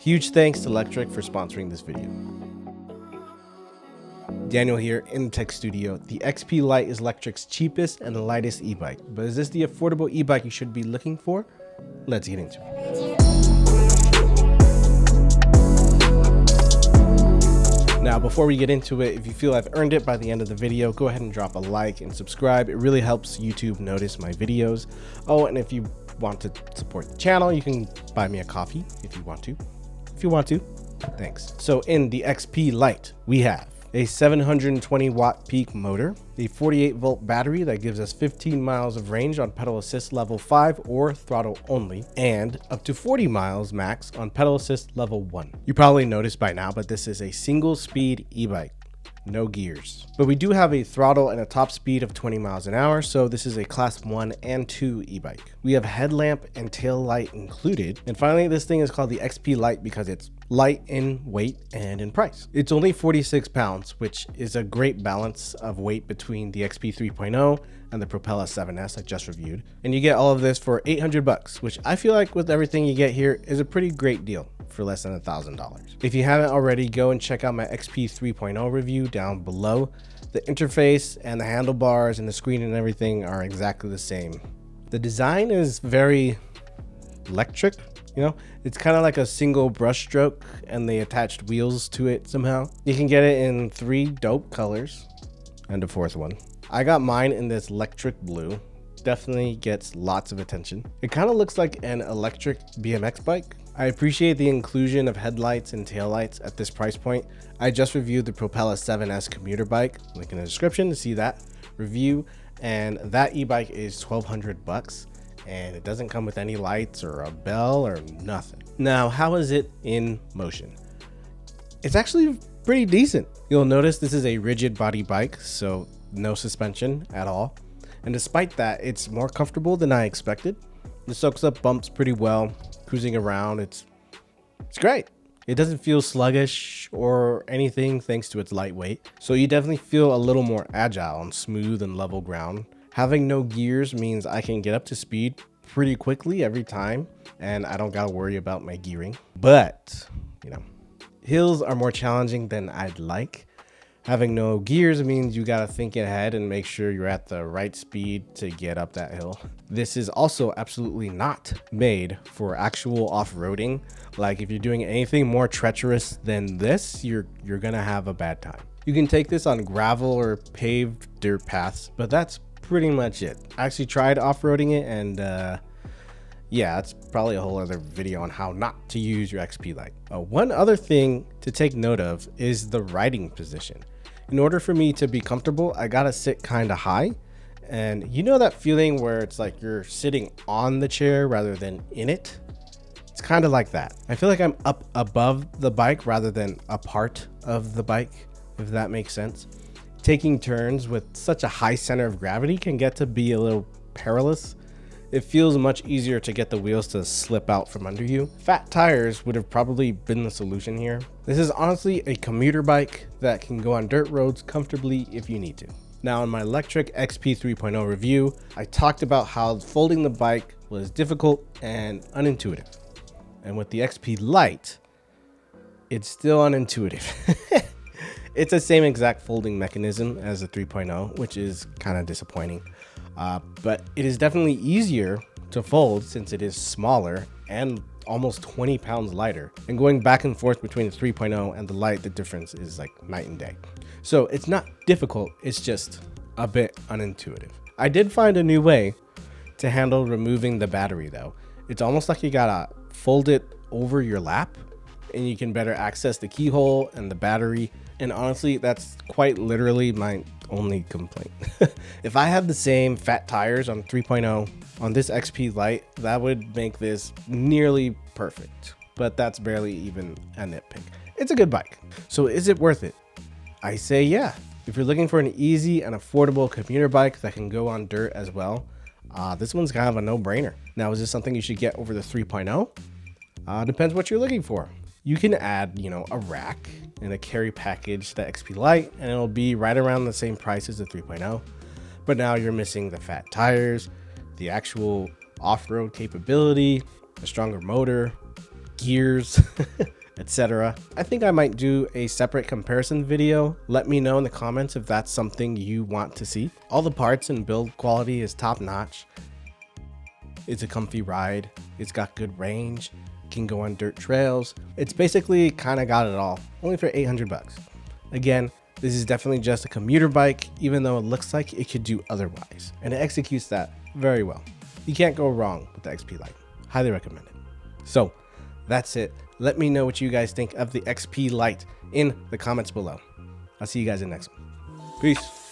Huge thanks to Lectric for sponsoring this video. Daniel here in the tech studio. The XP Lite is Lectric's cheapest and lightest e-bike, but is this the affordable e-bike you should be looking for? Let's get into it. Now, before we get into it, if you feel I've earned it by the end of the video, go ahead and drop a like and subscribe. It really helps YouTube notice my videos. Oh, and if you want to support the channel, you can buy me a coffee if you want to. Thanks. So in the XP Lite, we have a 720 watt peak motor, a 48 volt battery that gives us 15 miles of range on pedal assist level 5 or throttle only, and up to 40 miles max on pedal assist level 1. You probably noticed by now, but this is a single speed e-bike. No gears. But we do have a throttle and a top speed of 20 miles an hour, so this is a class 1 and 2 e-bike. We have headlamp and tail light included. And finally, this thing is called the XP Lite because it's light in weight and in price. It's only 46 pounds, which is a great balance of weight between the XP 3.0 and the Propella 7S I just reviewed. And you get all of this for 800 bucks, which I feel like with everything you get here is a pretty great deal for less than $1,000. If you haven't already, go and check out my XP 3.0 review down below. The interface and the handlebars and the screen and everything are exactly the same. The design is very Lectric, you know, it's kind of like a single brush stroke and they attached wheels to it somehow. You can get it in 3 dope colors and a 4th one. I got mine in this Lectric blue. Definitely gets lots of attention. It kind of looks like an electric BMX bike. I appreciate the inclusion of headlights and taillights at this price point. I just reviewed the Propella 7S commuter bike, link in the description to see that review, and that e-bike is 1,200 bucks, and it doesn't come with any lights or a bell or nothing. Now, how is it in motion? It's actually pretty decent. You'll notice this is a rigid body bike, so no suspension at all. And despite that, it's more comfortable than I expected. It soaks up bumps pretty well. Cruising around, it's great. It doesn't feel sluggish or anything thanks to its lightweight. So you definitely feel a little more agile on smooth and level ground. Having no gears means I can get up to speed pretty quickly every time, and I don't gotta worry about my gearing. But, you know, hills are more challenging than I'd like. Having no gears means you gotta think ahead and make sure you're at the right speed to get up that hill. This is also absolutely not made for actual off-roading. Like if you're doing anything more treacherous than this, you're gonna have a bad time. You can take this on gravel or paved dirt paths, but that's pretty much it. I actually tried off-roading it and yeah, that's probably a whole other video on how not to use your XP Lite. One other thing to take note of is the riding position. In order for me to be comfortable, I gotta sit kind of high. And you know that feeling where it's like you're sitting on the chair rather than in it? It's kind of like that. I feel like I'm up above the bike rather than a part of the bike, if that makes sense. Taking turns with such a high center of gravity can get to be a little perilous. It feels much easier to get the wheels to slip out from under you. Fat tires would have probably been the solution here. This is honestly a commuter bike that can go on dirt roads comfortably if you need to. Now in my Lectric XP 3.0 review, I talked about how folding the bike was difficult and unintuitive. And with the XP Lite, it's still unintuitive. It's the same exact folding mechanism as the 3.0, which is kind of disappointing. But it is definitely easier to fold since it is smaller and almost 20 pounds lighter. And going back and forth between the 3.0 and the Lite, the difference is like night and day. So it's not difficult, it's just a bit unintuitive. I did find a new way to handle removing the battery though. It's almost like you gotta fold it over your lap and you can better access the keyhole and the battery. And honestly, that's quite literally my only complaint. If I had the same fat tires on 3.0 on this XP Lite, that would make this nearly perfect. But that's barely even a nitpick. It's a good bike. So is it worth it? I say yeah. If you're looking for an easy and affordable commuter bike that can go on dirt as well, this one's kind of a no-brainer. Now, is this something you should get over the 3.0? Depends what you're looking for. You can add, you know, a rack and a carry package to the XP Lite, and it'll be right around the same price as the 3.0. But now you're missing the fat tires, the actual off-road capability, a stronger motor, gears. etc. I think I might do a separate comparison video. Let me know in the comments if that's something you want to see. All the parts and build quality is top notch. It's a comfy ride. It's got good range. Can go on dirt trails. It's basically kind of got it all, only for 800 bucks. Again, this is definitely just a commuter bike, even though it looks like it could do otherwise, and it executes that very well. You can't go wrong with the XP Lite. Highly recommend it. So that's it. Let me know what you guys think of the XP Lite in the comments below. I'll see you guys in the next one. Peace.